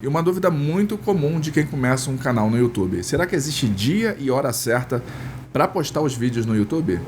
E uma dúvida muito comum de quem começa um canal no YouTube: será que existe dia e hora certa para postar os vídeos no YouTube?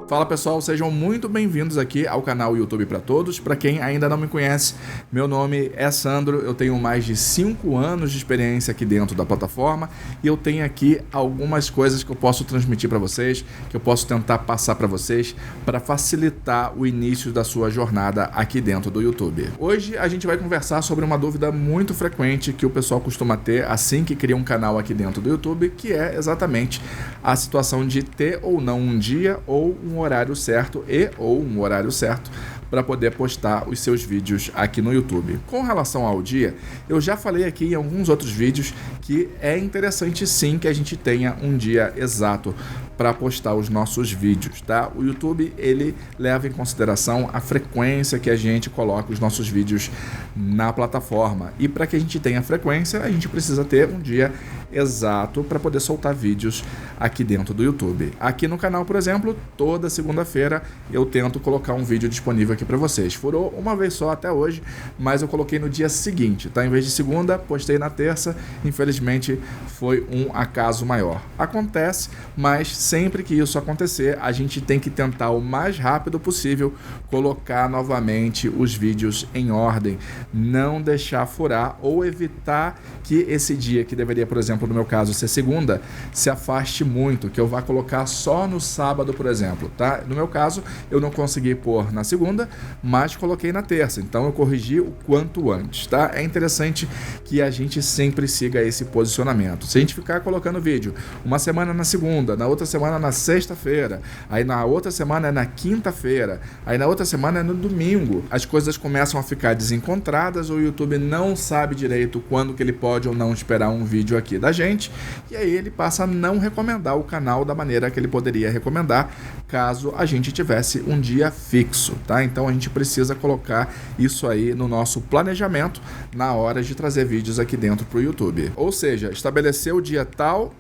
Fala pessoal, sejam muito bem-vindos aqui ao canal YouTube para Todos. Para quem ainda não me conhece, meu nome é Sandro, eu tenho mais de 5 anos de experiência aqui dentro da plataforma e eu tenho aqui algumas coisas que eu posso transmitir para vocês, que eu posso tentar passar para vocês para facilitar o início da sua jornada aqui dentro do YouTube. Hoje a gente vai conversar sobre uma dúvida muito frequente que o pessoal costuma ter assim que cria um canal aqui dentro do YouTube, que é exatamente a situação de ter ou não um dia ou um horário certo ou um horário certo para poder postar os seus vídeos aqui no YouTube. Com relação ao dia, eu já falei aqui em alguns outros vídeos que é interessante sim que a gente tenha um dia exato para postar os nossos vídeos, tá? O YouTube, ele leva em consideração a frequência que a gente coloca os nossos vídeos na plataforma. E para que a gente tenha frequência, a gente precisa ter um dia exato para poder soltar vídeos aqui dentro do YouTube. Aqui no canal, por exemplo, toda segunda-feira eu tento colocar um vídeo disponível aqui para vocês. Furou uma vez só até hoje, mas eu coloquei no dia seguinte, tá? Em vez de segunda, postei na terça. Infelizmente, foi um acaso maior. Acontece, mas sempre que isso acontecer, a gente tem que tentar o mais rápido possível colocar novamente os vídeos em ordem, não deixar furar ou evitar que esse dia que deveria, por exemplo, no meu caso ser segunda, se afaste muito, que eu vá colocar só no sábado, por exemplo, tá? No meu caso, eu não consegui pôr na segunda, mas coloquei na terça, então eu corrigi o quanto antes, tá? É interessante que a gente sempre siga esse posicionamento. Se a gente ficar colocando vídeo uma semana na segunda, na outra semana na sexta-feira, aí na outra semana é na quinta-feira, aí na outra semana é no domingo, as coisas começam a ficar desencontradas, o YouTube não sabe direito quando que ele pode ou não esperar um vídeo aqui da gente, e aí ele passa a não recomendar o canal da maneira que ele poderia recomendar caso a gente tivesse um dia fixo, tá? Então a gente precisa colocar isso aí no nosso planejamento na hora de trazer vídeos aqui dentro para o YouTube. Ou seja, estabelecer o dia tal,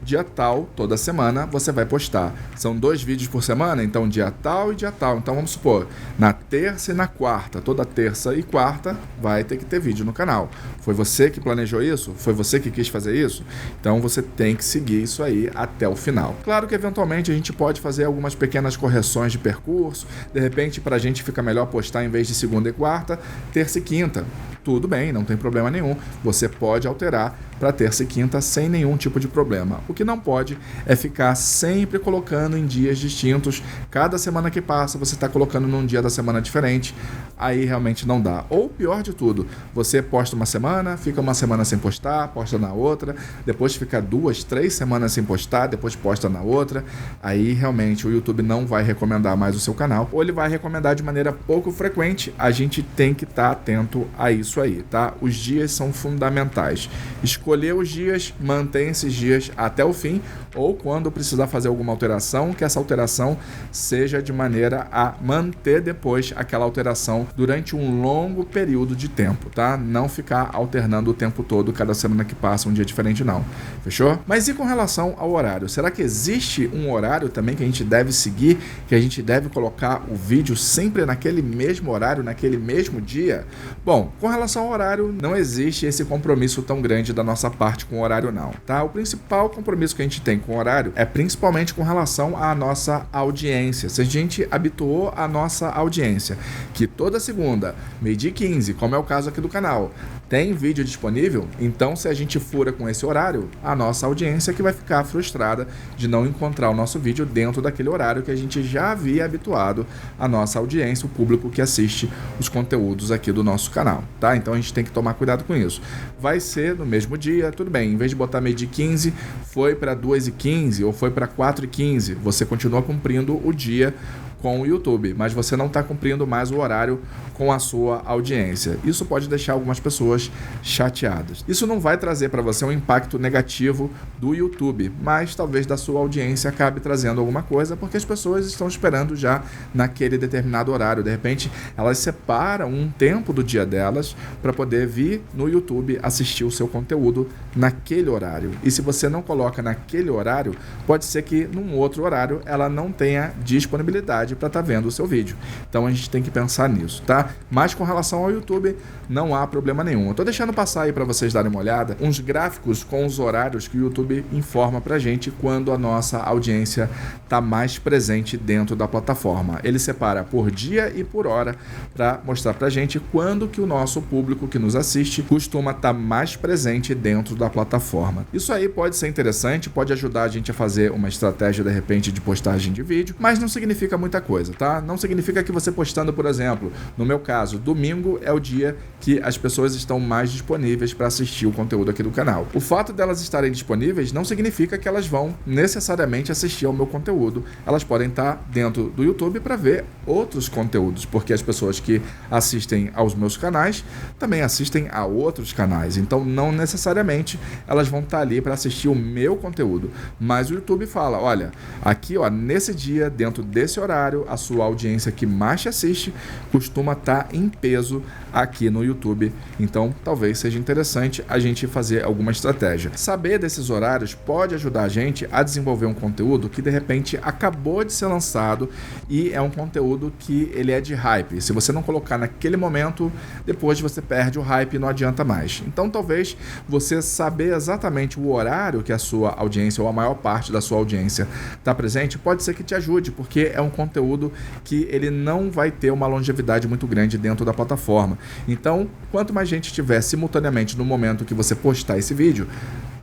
toda semana você vai postar. São 2 vídeos por semana, então dia tal e dia tal. Então vamos supor, na terça e na quarta, toda terça e quarta vai ter que ter vídeo no canal. Foi você que planejou isso? Foi você que quis fazer isso? Então você tem que seguir isso aí até o final. Claro que eventualmente a gente pode fazer algumas pequenas correções de percurso, de repente para a gente fica melhor postar em vez de segunda e quarta, terça e quinta. Tudo bem, não tem problema nenhum. Você pode alterar para terça e quinta sem nenhum tipo de problema. O que não pode é ficar sempre colocando em dias distintos. Cada semana que passa, você está colocando num dia da semana diferente. Aí realmente não dá. Ou pior de tudo, você posta uma semana, fica uma semana sem postar, posta na outra, depois fica 2, 3 semanas sem postar, depois posta na outra. Aí realmente o YouTube não vai recomendar mais o seu canal, ou ele vai recomendar de maneira pouco frequente. A gente tem que estar atento a isso aí, tá? Os dias são fundamentais. Escolher os dias, mantém esses dias até o fim, ou quando precisar fazer alguma alteração, que essa alteração seja de maneira a manter depois aquela alteração durante um longo período de tempo, tá? Não ficar alternando o tempo todo, cada semana que passa um dia diferente, não. Fechou? Mas e com relação ao horário? Será que existe um horário também que a gente deve seguir, que a gente deve colocar o vídeo sempre naquele mesmo horário, naquele mesmo dia? Bom, com relação ao horário, não existe esse compromisso tão grande da nossa parte com o horário, não, tá? O principal compromisso que a gente tem com o horário é principalmente com relação à nossa audiência. Se a gente habituou a nossa audiência que toda segunda, 12h15, como é o caso aqui do canal, tem vídeo disponível, então se a gente fura com esse horário, a nossa audiência que vai ficar frustrada de não encontrar o nosso vídeo dentro daquele horário que a gente já havia habituado a nossa audiência, o público que assiste os conteúdos aqui do nosso canal, tá? Então a gente tem que tomar cuidado com isso. Vai ser no mesmo dia, tudo bem, em vez de botar 12h15, foi para 2h15 ou foi para 4h15, você continua cumprindo o dia com o YouTube, mas você não está cumprindo mais o horário com a sua audiência. Isso pode deixar algumas pessoas chateadas. Isso não vai trazer para você um impacto negativo do YouTube, mas talvez da sua audiência acabe trazendo alguma coisa, porque as pessoas estão esperando já naquele determinado horário. De repente, elas separam um tempo do dia delas para poder vir no YouTube assistir o seu conteúdo naquele horário. E se você não coloca naquele horário, pode ser que num outro horário ela não tenha disponibilidade disponibilidade para estar vendo o seu vídeo. Então a gente tem que pensar nisso, tá? Mas com relação ao YouTube, não há problema nenhum. Eu tô deixando passar aí para vocês darem uma olhada, uns gráficos com os horários que o YouTube informa pra gente quando a nossa audiência tá mais presente dentro da plataforma. Ele separa por dia e por hora para mostrar pra gente quando que o nosso público que nos assiste costuma estar mais presente dentro da plataforma. Isso aí pode ser interessante, pode ajudar a gente a fazer uma estratégia de repente de postagem de vídeo, mas não significa muita coisa, tá? Não significa que você postando, por exemplo, no meu caso, domingo é o dia que as pessoas estão mais disponíveis para assistir o conteúdo aqui do canal. O fato delas estarem disponíveis não significa que elas vão necessariamente assistir ao meu conteúdo. Elas podem estar dentro do YouTube para ver outros conteúdos, porque as pessoas que assistem aos meus canais também assistem a outros canais. Então, não necessariamente elas vão estar ali para assistir o meu conteúdo. Mas o YouTube fala, olha, aqui ó, nesse dia, dentro desse horário, a sua audiência que mais te assiste costuma estar em peso aqui no YouTube. Então, talvez seja interessante a gente fazer alguma estratégia. Saber desses horários pode ajudar a gente a desenvolver um conteúdo que de repente acabou de ser lançado e é um conteúdo que ele é de hype. Se você não colocar naquele momento, depois você perde o hype e não adianta mais. Então, talvez você saber exatamente o horário que a sua audiência ou a maior parte da sua audiência está presente, pode ser que te ajude, porque é um conteúdo que ele não vai ter uma longevidade muito grande dentro da plataforma. Então, quanto mais gente estiver simultaneamente no momento que você postar esse vídeo,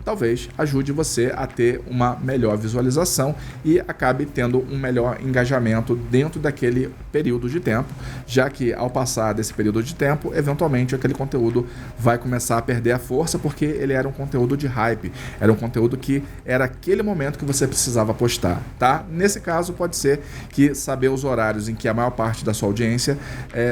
talvez ajude você a ter uma melhor visualização e acabe tendo um melhor engajamento dentro daquele período de tempo, já que ao passar desse período de tempo, eventualmente aquele conteúdo vai começar a perder a força, porque ele era um conteúdo de hype, era um conteúdo que era aquele momento que você precisava postar, tá? Nesse caso, pode ser que saber os horários em que a maior parte da sua audiência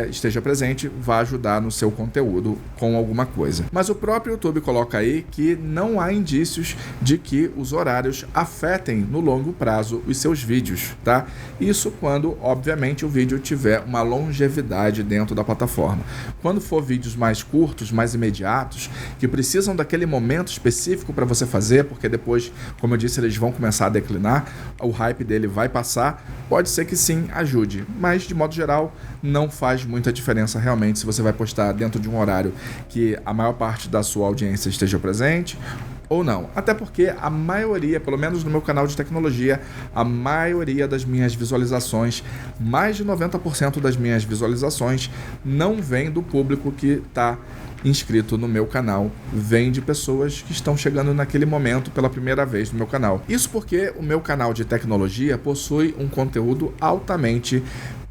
esteja presente vai ajudar no seu conteúdo com alguma coisa. Mas o próprio YouTube coloca aí que não há indícios de que os horários afetem no longo prazo os seus vídeos, tá? Isso quando, obviamente, o vídeo tiver uma longevidade dentro da plataforma. Quando for vídeos mais curtos, mais imediatos, que precisam daquele momento específico para você fazer, porque depois, como eu disse, eles vão começar a declinar, o hype dele vai passar, pode ser que sim, ajude. Mas, de modo geral, não faz muita diferença realmente se você vai postar dentro de um horário que a maior parte da sua audiência esteja presente ou não. Até porque a maioria, pelo menos no meu canal de tecnologia, a maioria das minhas visualizações, mais de 90% das minhas visualizações, não vem do público que está inscrito no meu canal, vem de pessoas que estão chegando naquele momento pela primeira vez no meu canal. Isso porque o meu canal de tecnologia possui um conteúdo altamente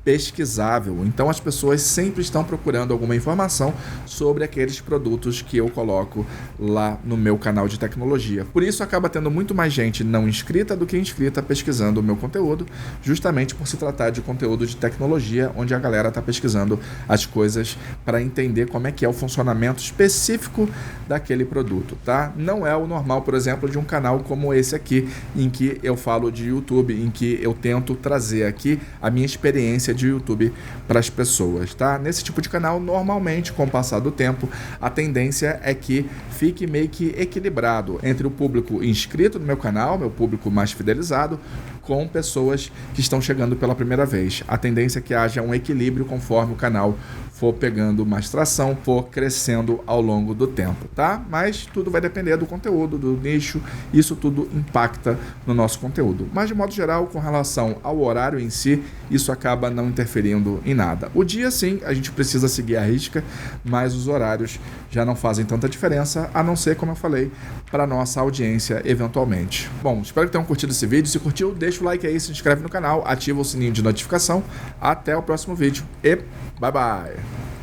pesquisável, então as pessoas sempre estão procurando alguma informação sobre aqueles produtos que eu coloco lá no meu canal de tecnologia. Por isso acaba tendo muito mais gente não inscrita do que inscrita pesquisando o meu conteúdo, justamente por se tratar de conteúdo de tecnologia, onde a galera está pesquisando as coisas para entender como é que é o funcionamento específico daquele produto, tá? Não é o normal, por exemplo, de um canal como esse aqui, em que eu falo de YouTube, em que eu tento trazer aqui a minha experiência de YouTube para as pessoas, tá? Nesse tipo de canal, normalmente, com o passar do tempo, a tendência é que fique meio que equilibrado entre o público inscrito no meu canal, meu público mais fidelizado, com pessoas que estão chegando pela primeira vez. A tendência é que haja um equilíbrio conforme o canal for pegando mais tração, for crescendo ao longo do tempo, tá? Mas tudo vai depender do conteúdo, do nicho, isso tudo impacta no nosso conteúdo. Mas de modo geral, com relação ao horário em si, isso acaba não interferindo em nada. O dia sim, a gente precisa seguir a risca, mas os horários já não fazem tanta diferença, a não ser, como eu falei, para nossa audiência eventualmente. Bom, espero que tenham curtido esse vídeo. Se curtiu, deixa o like aí, se inscreve no canal, ativa o sininho de notificação. Até o próximo vídeo e bye bye!